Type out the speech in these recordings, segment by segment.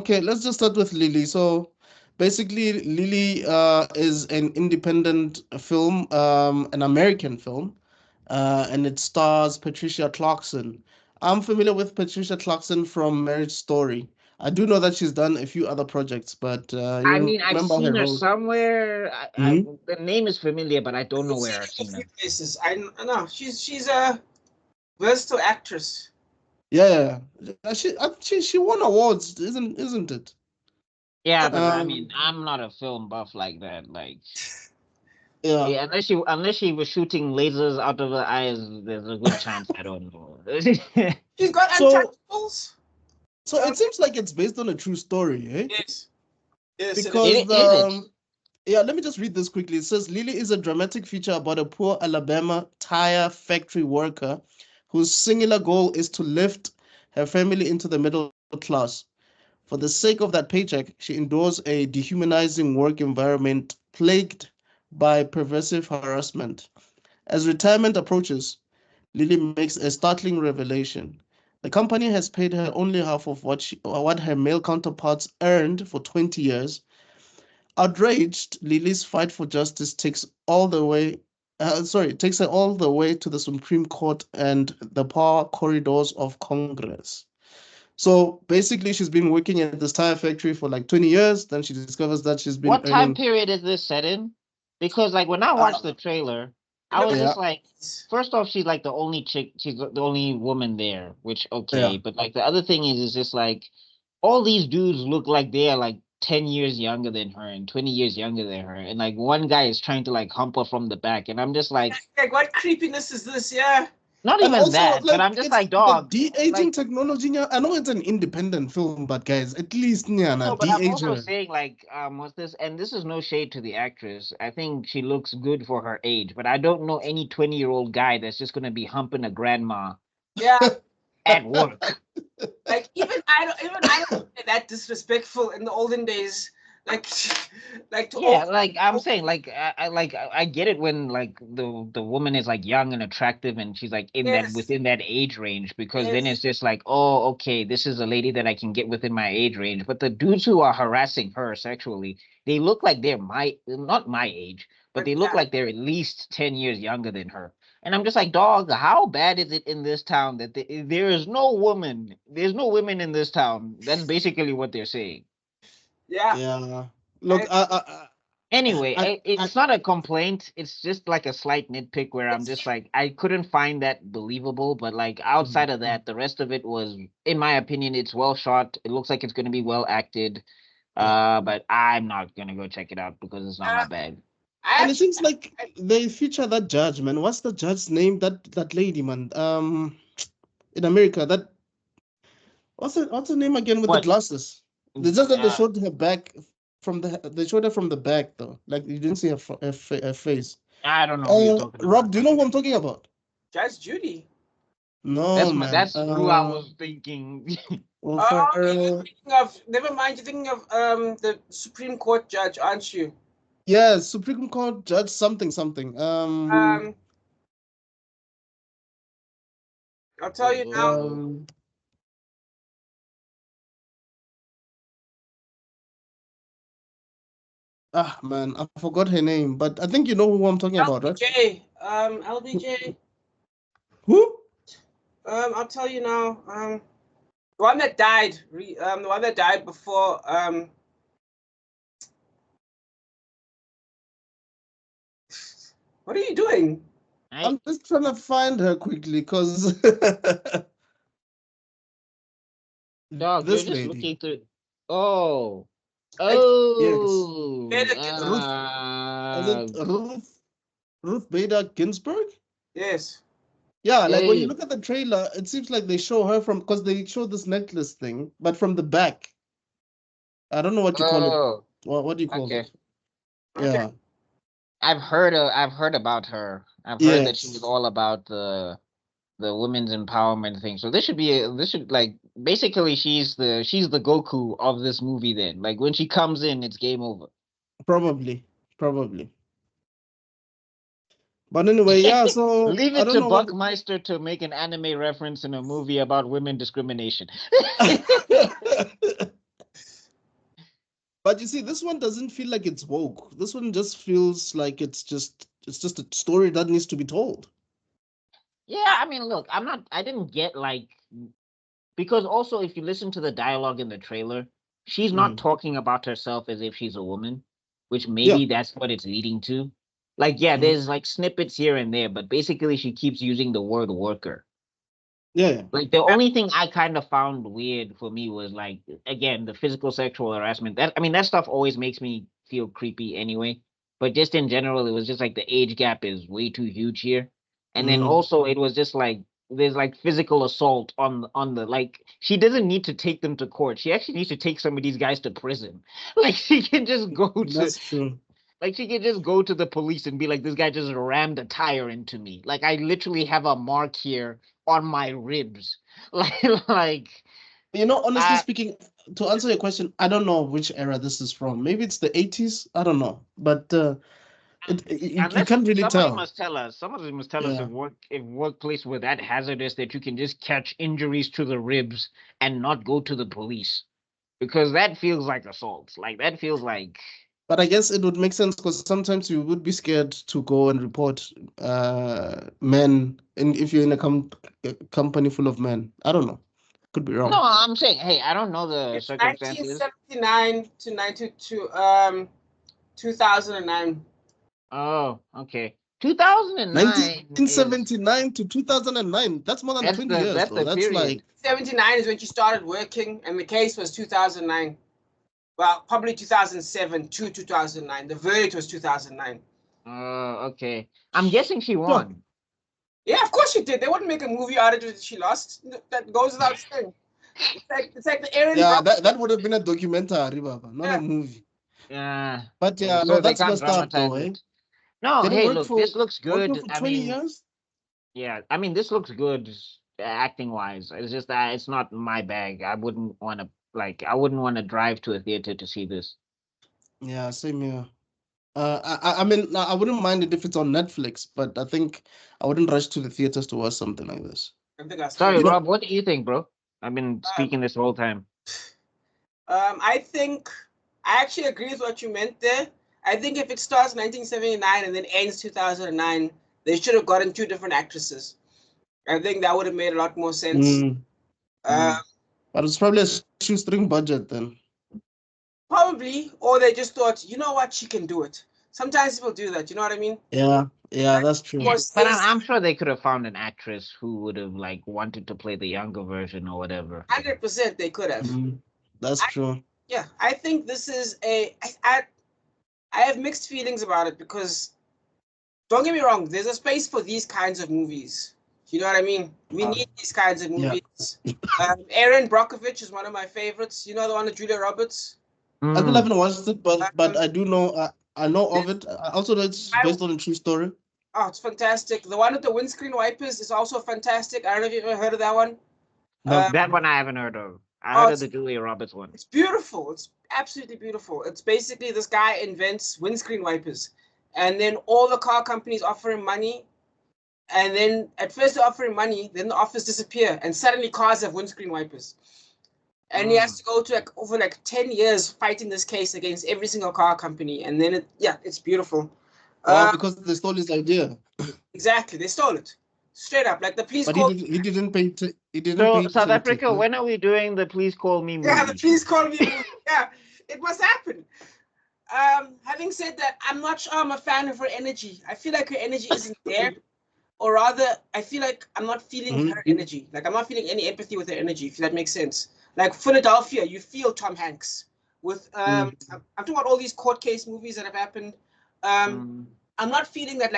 Okay, let's just start with Lily. So basically, Lily is an independent film, an American film, and it stars Patricia Clarkson. I'm familiar with Patricia Clarkson from Marriage Story. I do know that she's done a few other projects, but I you mean, I've remember her seen her role. somewhere. Mhm. The name is familiar, but I don't know I've where seen I've her in a seen few her. places. I know she's a versatile actress. Yeah, yeah. She won awards, isn't it? Yeah, but I Um, mean, I'm not a film buff like that. Like, yeah. yeah, unless she was shooting lasers out of her eyes, there's a good chance I don't know. She's got So Untouchables. so it seems like it's based on a true story, eh? Yes, yes, it is. Because Is it? yeah, let me just read this quickly. It says Lily is a dramatic feature about a poor Alabama tire factory worker whose singular goal is to lift her family into the middle class. For the sake of that paycheck, she endures a dehumanizing work environment plagued by pervasive harassment. As retirement approaches, Lily makes a startling revelation. The company has paid her only half of what her male counterparts earned for 20 years. Outraged, Lily's fight for justice takes her all the way to the Supreme Court and the power corridors of Congress. So basically, she's been working at this tire factory for like 20 years. Then she discovers that she's been What time earning. period is this set in? Because like when I watched the Uh, trailer, In I the was yeah, just like, movies. first off, she's like the only chick, she's the only woman there, which yeah. okay, but like the other thing is just like all these dudes look like they are like 10 years younger than her and 20 years younger than her, and like one guy is trying to like hump her from the back, and I'm just like, Like, what creepiness is this? Yeah. not And even also, that, but like, I'm just it's like, the dog, de-aging like. technology. Yeah, I know it's an independent film, but guys, at least No, Niana, but I'm de-age also her. saying like what's this? And this is no shade to the actress. I think she looks good for her age, but I don't know any 20-year-old guy that's just gonna be humping a grandma Yeah. at work. Like even I don't find that disrespectful in the olden days. Like like to Yeah, old. like I'm saying, like I get it when like the woman is like young and attractive and she's like in that Yes. within that age range because then Yes. it's just like, oh, okay, this is a lady that I can get within my age range. But the dudes who are harassing her sexually, they look like they're my not my age, but But they look yeah. like they're at least 10 years younger than her. And I'm just like, dog, how bad is it in this town that there is no woman, there's no women in this town? That's basically what they're saying. Yeah. Yeah. Look, I, Anyway, I, it's not a complaint. It's just like a slight nitpick where I'm it's just like, I couldn't find that believable. But like outside of that, the rest of it was, in my opinion, it's well shot. It looks like it's going to be well acted. yeah. But I'm not going to go check it out because it's not my uh, bag. I And it actually seems like they feature that judge, man. What's the judge's name? That lady, man. In America, that what's her name again with the What? glasses? They just that they Uh, showed her back they showed her from the back though. Like you didn't see her face. I don't know who you're talking Rob, about. do you know who I'm talking about? Judge Judy. No, man. That's who I was thinking. Will Oh, you're Ferrell. thinking of never mind. You're thinking of the Supreme Court judge, aren't you? Yeah, Supreme Court Judge something something. Um, I'll tell you now. Oh, Um. Ah, man, I forgot her name, but I think you know who I'm talking about, right? LBJ. LBJ. Who? I'll tell you now. The one that died. The one that died before. What are you doing? I I'm just trying to find her quickly because dog, you're this just lady. looking through. Oh. Like Yes. Oh, Bader Ginsburg. Ruth, is it Ruth Bader Ginsburg? Yes. Yeah, like when you hey, look at the trailer, it seems like they show her from because they show this necklace thing, but from the back. I don't know what you call it. oh, What do you call okay. it? Okay. Yeah. I've heard about her. I've heard that she was Yes. all about the women's empowerment thing. So this should like basically she's the Goku of this movie then. Like when she comes in, it's game over. Probably. Probably. But anyway, yeah, so Leave I it don't to know what Buckmeister to make an anime reference in a movie about women discrimination. But you see, this one doesn't feel like it's woke. This one just feels like it's just a story that needs to be told. Yeah, I mean, look, I didn't get like, because also if you listen to the dialogue in the trailer, she's not Mm. talking about herself as if she's a woman, which Yeah. maybe that's what it's leading to. Like, yeah, Mm. there's like snippets here and there, but basically she keeps using the word worker. Yeah. Like the only thing I kind of found weird for me was like, again, the physical sexual harassment. That, I mean, that stuff always makes me feel creepy anyway. But just in general, it was just like the age gap is way too huge here. And then Mm. also it was just like there's like physical assault on the, like, she doesn't need to take them to court. She actually needs to take some of these guys to prison. Like she can just go to That's true. like she could just go to the police and be like, this guy just rammed a tire into me. Like I literally have a mark here on my ribs. Like Honestly I speaking, to answer your question, I don't know which era this is from. Maybe it's the 80s. I don't know. But you unless can't really somebody tell. must tell us, somebody must tell us Yeah. if workplace were that hazardous that you can just catch injuries to the ribs and not go to the police. Because that feels like assault. Like that feels like But I guess it would make sense because sometimes you would be scared to go and report men, and if you're in a company full of men. I don't know. Could be no, wrong. I'm saying, hey, I don't know the It's circumstances. 1979 to 92, 2009. Oh, okay. 2009 is 1979 to 2009. That's more than 20 years, that's though. the That's period. like, 79 is when she started working, and the case was 2009. Well, probably 2007 to 2009. The verdict was 2009. Okay. I'm guessing she sure. won. Yeah, of course she did. They wouldn't make a movie out of it if she lost. That goes without saying. It's like the Aaron Yeah, Brock. that would have been a documentary, Baba, not a Yeah. movie. Yeah. But yeah, no, So they that's can't messed up, though, dramatize eh? it. No, Did he hey, work look, for this looks working good. for I 20 mean, years? yeah, I mean, this looks good acting wise. It's just that it's not my bag. I wouldn't want to drive to a theater to see this. Yeah, same here. I mean, I wouldn't mind it if it's on Netflix, but I think I wouldn't rush to the theaters to watch something like this. I think I still. Sorry, You know, Rob, what do you think, bro? I've been Um, speaking this whole time. I think I actually agree with what you meant there. I think if it starts 1979 and then ends 2009, they should have gotten two different actresses. I think that would have made a lot more sense. mm, Uh, but it's probably a shoestring budget then. Probably, or they just thought, you know what, she can do it. Sometimes people do that. You know what I mean? Yeah, that's Of true. Yeah, course, but this I'm sure they could have found an actress who would have like wanted to play the younger version or whatever. 100% they could have. That's I, true. yeah, I think this is I have mixed feelings about it because don't get me wrong, there's a space for these kinds of movies. You know what I mean? We need these kinds of Yeah. movies. Aaron Brockovich is one of my favorites. You know the one with Julia Roberts? I still Mm. haven't watched it, but Um, I do know I know of it. I also know it's I, based on a true story. oh, it's fantastic. The one with the windscreen wipers is also fantastic. I don't know if you've ever heard of that one. No. That one I haven't heard of. I Oh, heard of the Julia Roberts one. it's beautiful. It's absolutely beautiful. It's basically this guy invents windscreen wipers, and then all the car companies offer him money. And then at first they offer him money, then the offers disappear, and suddenly cars have windscreen wipers. And he has to go to over 10 years fighting this case against every single car company. And then it's beautiful. Wow, because they stole his idea. Exactly, they stole it straight up. Like the police But called. he didn't pay he didn't So pay South to it, Africa, no? when are we doing the Please Call Me Yeah, the movie? police called me. Yeah, it must happen. Having said that, I'm not sure I'm a fan of her energy. I feel like her energy isn't there. Or rather, I feel like I'm not feeling her energy. Like I'm not feeling any empathy with her energy, if that makes sense. Like Philadelphia, you feel Tom Hanks. With I'm talking about all these court case movies that have happened. Mm. I'm not feeling that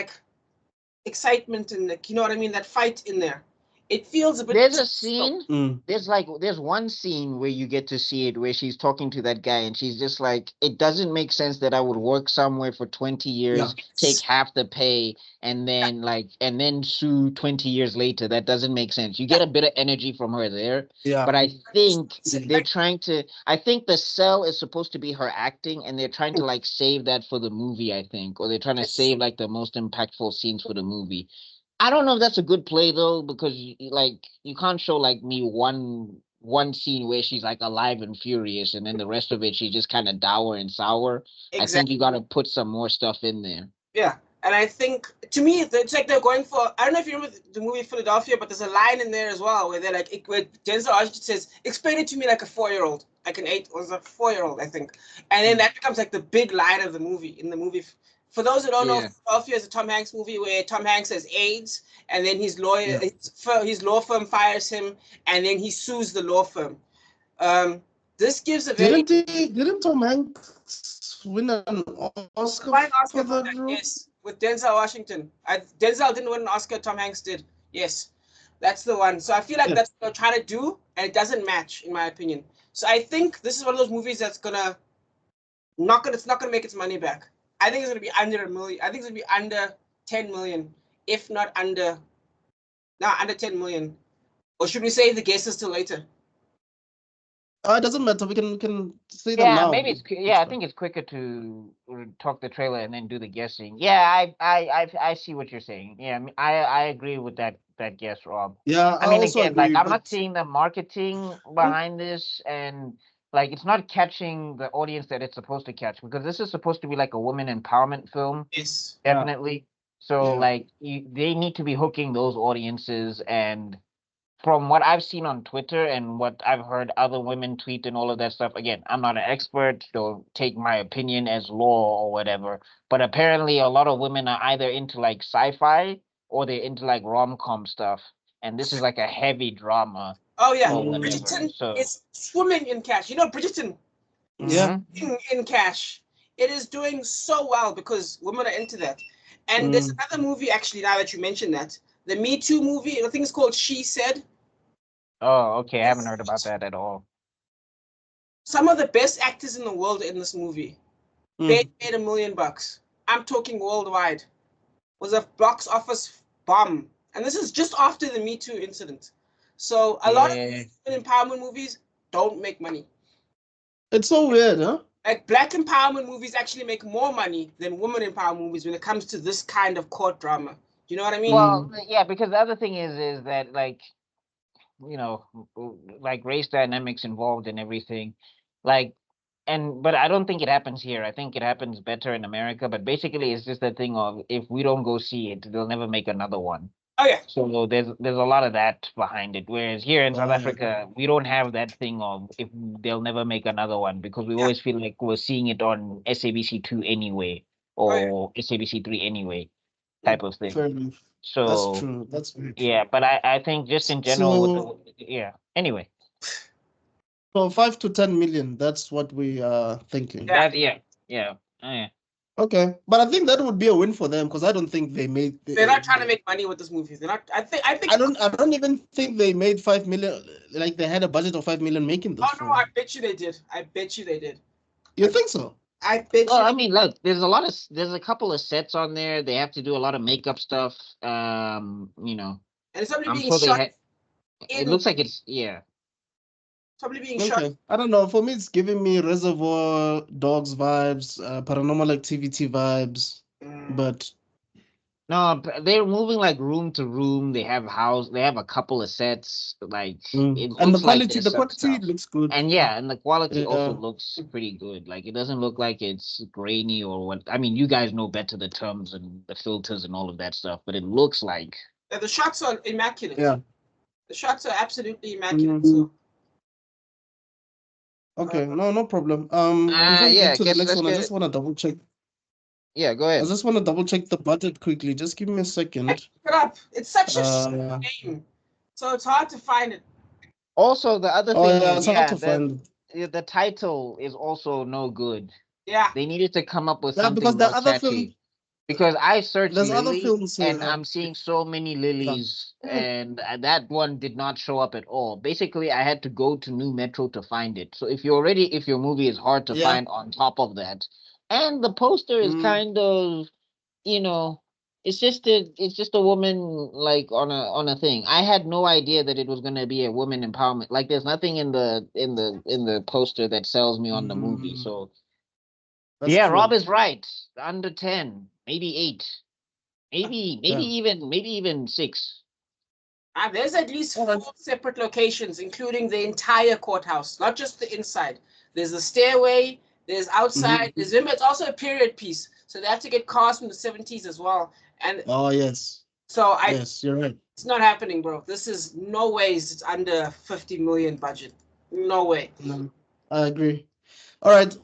excitement and you know what I mean, that fight in there. It feels a bit. There's a scene. Mm. There's one scene where you get to see it where she's talking to that guy and she's just like, it doesn't make sense that I would work somewhere for 20 Yeah. years, take half the pay, and then sue 20 years later. That doesn't make sense. You get a bit of energy from her there, Yeah. but I think See. they're trying to. I think the sell is supposed to be her acting, and they're trying to like save that for the movie. I think, or they're trying to save like the most impactful scenes for the movie. I don't know if that's a good play though, because like you can't show like me one one scene where she's like alive and furious, and then the rest of it she's just kind of dour and sour. I think you got to put some more stuff in there. Yeah, and I think to me it's like they're going for. I don't know if you remember the movie Philadelphia, but there's a line in there as well where they're like, where Denzel Washington says, "Explain it to me like a 4-year-old, like an 8 or a 4-year-old, I think," and then that becomes like the big line of the movie. In the movie, for those who don't know, Yeah. Philadelphia is a Tom Hanks movie where Tom Hanks has AIDS, and then his lawyer, Yeah. his law firm fires him, and then he sues the law firm. This gives a very Didn't Tom Hanks win an Oscar won an Oscar for for that that, role? yes, with Denzel Washington. Denzel didn't win an Oscar, Tom Hanks did. Yes, that's the one. So I feel like Yeah. that's what they're trying to do, and it doesn't match, in my opinion. So I think this is one of those movies that's it's not gonna make its money back. I think it's gonna be under $1 million. I think it's gonna be under 10 million, if not under 10 million. Or should we save the guesses till later? It doesn't matter. We can say them Yeah, now. maybe I think it's quicker to talk the trailer and then do the guessing. Yeah, I see what you're saying. Yeah, I agree with that guess, Rob. Yeah, I mean, also again, like agree, I'm not but seeing the marketing behind this, and like it's not catching the audience that it's supposed to catch, because this is supposed to be like a woman empowerment film, Yes. definitely. So yeah. like they need to be hooking those audiences, and from what I've seen on Twitter and what I've heard other women tweet and all of that stuff, again, I'm not an expert, don't take my opinion as law or whatever, but apparently a lot of women are either into like sci-fi or they're into like rom-com stuff. And this is like a heavy drama Oh yeah, or whatever. Bridgerton So, is swimming in cash. You know, Bridgerton Yeah. in cash. It is doing so well because women are into that. And there's another movie actually. Now that you mentioned that, the Me Too movie. I think it's called She Said. oh, okay, I haven't heard about that at all. Some of the best actors in the world in this movie. They made $1 million. I'm talking worldwide. Was a box office bomb, and this is just after the Me Too incident. So a lot of Yeah. empowerment movies don't make money. It's so weird, huh? Like black empowerment movies actually make more money than women empowerment movies when it comes to this kind of court drama. Do you know what I mean? Well, yeah, because the other thing is that like, you know, like race dynamics involved in everything. Like, but I don't think it happens here. I think it happens better in America. But basically, it's just the thing of if we don't go see it, they'll never make another one. Oh yeah. So there's a lot of that behind it. Whereas here in South Africa, we don't have that thing of if they'll never make another one, because we always feel like we're seeing it on SABC2 anyway or SABC3 anyway, type of thing. Fair enough. That's So true. That's very true. yeah, but I think just in general with So, yeah. Anyway, so 5 to 10 million. That's what we are thinking. Yeah. yeah. Yeah. Okay, but I think that would be a win for them because I don't think they made. They're not trying to make money with this movie. They're not. I think. I don't even think they made 5 million. Like they had a budget of 5 million making this Oh no! film. I bet you they did. I bet you they did. You think so? I bet Well, you. I mean, look, there's a couple of sets on there. They have to do a lot of makeup stuff. You know, And it's probably I'm being sure they shot had. It in. looks like it's yeah. Probably being shot. Okay, I don't know. For me, it's giving me Reservoir Dogs vibes, Paranormal Activity vibes, but No, they're moving like room to room. They have a couple of sets. Like it and the looks like quality, there's some stuff. looks good. And yeah, and the quality also Yeah. looks pretty good. Like it doesn't look like it's grainy or what. I mean, you guys know better the terms and the filters and all of that stuff, but it looks like The shots are immaculate. Yeah. The shots are absolutely immaculate. So Okay, no problem. Before we yeah, get to the guess next let's one, I get just want to double check. yeah, go I ahead. just want to double check the budget quickly. Just give me a second. look it up. It's such a Uh, name, so it's hard to find it. Also, the other oh thing yeah, is, it's hard to find. the title is also no good. Yeah. They needed to come up with Yeah, something because the more other catchy. film, Because I searched there's other Lilly films. and I'm seeing so many Lilies, and that one did not show up at all. Basically, I had to go to New Metro to find it. So if your movie is hard to find on top of that, and the poster is kind of, you know, it's just a woman like on a thing. I had no idea that it was gonna be a woman empowerment. Like there's nothing in the poster that sells me on the movie. So That's yeah, true. Rob is right. Under 10, maybe 8. Maybe Yeah. even 6. There's at least All right. 4 separate locations, including the entire courthouse, not just the inside. There's the stairway, there's outside, there's remember, it's also a period piece. So they have to get cars from the 70s as well. And Oh, yes. so Yes, you're right. it's not happening, bro. This is no ways it's under 50 million budget. No way. No, I agree. All right.